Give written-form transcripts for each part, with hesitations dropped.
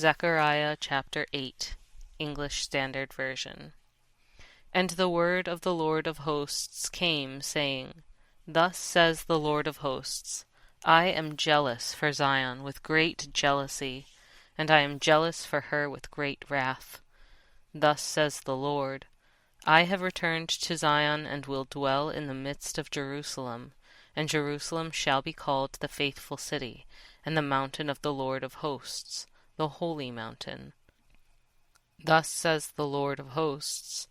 Zechariah chapter 8, English Standard Version. And the word of the Lord of hosts came, saying, Thus says the Lord of hosts, I am jealous for Zion with great jealousy, and I am jealous for her with great wrath. Thus says the Lord, I have returned to Zion and will dwell in the midst of Jerusalem, and Jerusalem shall be called the faithful city, and the mountain of the Lord of hosts, the holy mountain. Thus says the Lord of hosts,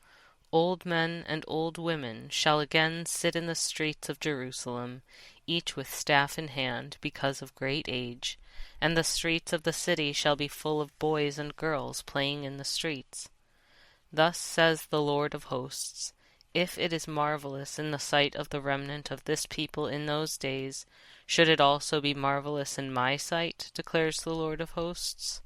Old men and old women shall again sit in the streets of Jerusalem, each with staff in hand, because of great age, and the streets of the city shall be full of boys and girls playing in the streets. Thus says the Lord of hosts, if it is marvelous in the sight of the remnant of this people in those days, should it also be marvelous in my sight, declares the Lord of hosts?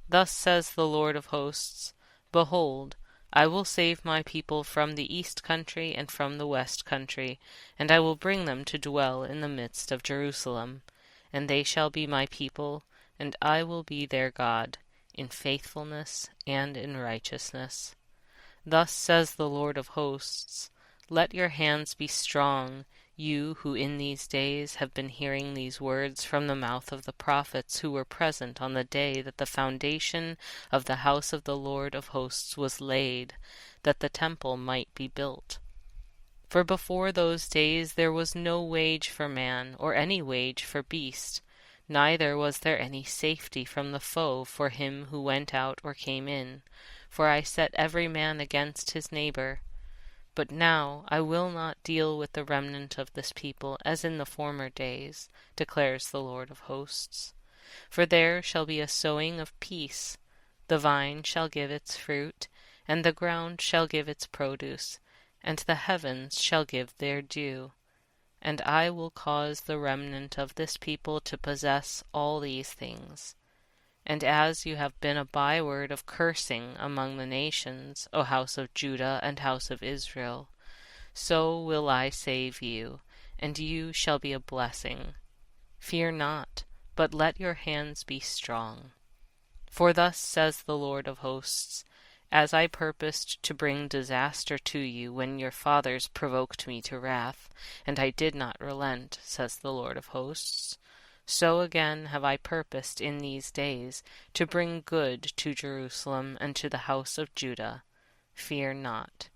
Thus says the Lord of hosts, Behold, I will save my people from the east country and from the west country, and I will bring them to dwell in the midst of Jerusalem. And they shall be my people, and I will be their God, in faithfulness and in righteousness. Thus says the Lord of hosts, Let your hands be strong, you who in these days have been hearing these words from the mouth of the prophets who were present on the day that the foundation of the house of the Lord of hosts was laid, that the temple might be built. For before those days there was no wage for man, or any wage for beast, neither was there any safety from the foe for him who went out or came in, for I set every man against his neighbor. But now I will not deal with the remnant of this people as in the former days, declares the Lord of hosts. For there shall be a sowing of peace, the vine shall give its fruit, and the ground shall give its produce, and the heavens shall give their due. And I will cause the remnant of this people to possess all these things. And as you have been a byword of cursing among the nations, O house of Judah and house of Israel, so will I save you, and you shall be a blessing. Fear not, but let your hands be strong. For thus says the Lord of hosts, as I purposed to bring disaster to you when your fathers provoked me to wrath, and I did not relent, says the Lord of hosts, so again have I purposed in these days to bring good to Jerusalem and to the house of Judah. Fear not.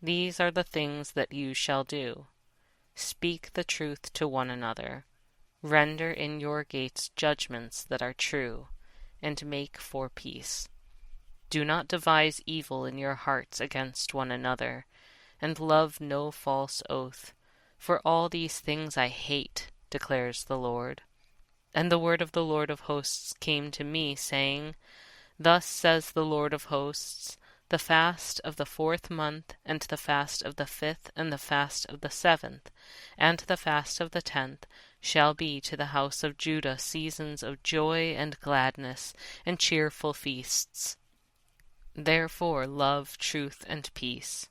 These are the things that you shall do. Speak the truth to one another. Render in your gates judgments that are true, and make for peace. Do not devise evil in your hearts against one another, and love no false oath, for all these things I hate, declares the Lord. And the word of the Lord of hosts came to me, saying, Thus says the Lord of hosts, the fast of the 4th month, and the fast of the 5th, and the fast of the 7th, and the fast of the 10th, shall be to the house of Judah seasons of joy and gladness, and cheerful feasts. Therefore love truth and peace.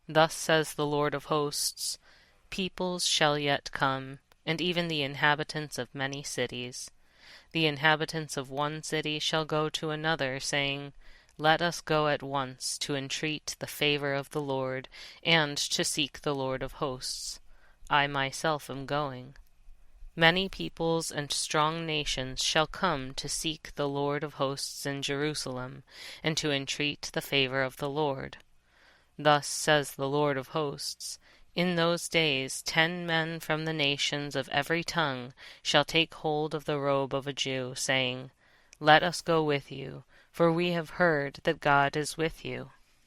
Thus says the Lord of hosts, Peoples shall yet come, and even the inhabitants of many cities. The inhabitants of one city shall go to another, saying, Let us go at once to entreat the favor of the Lord, and to seek the Lord of hosts. I myself am going. Many peoples and strong nations shall come to seek the Lord of hosts in Jerusalem, and to entreat the favor of the Lord. Thus says the Lord of hosts, In those days 10 men from the nations of every tongue shall take hold of the robe of a Jew, saying, Let us go with you, for we have heard that God is with you.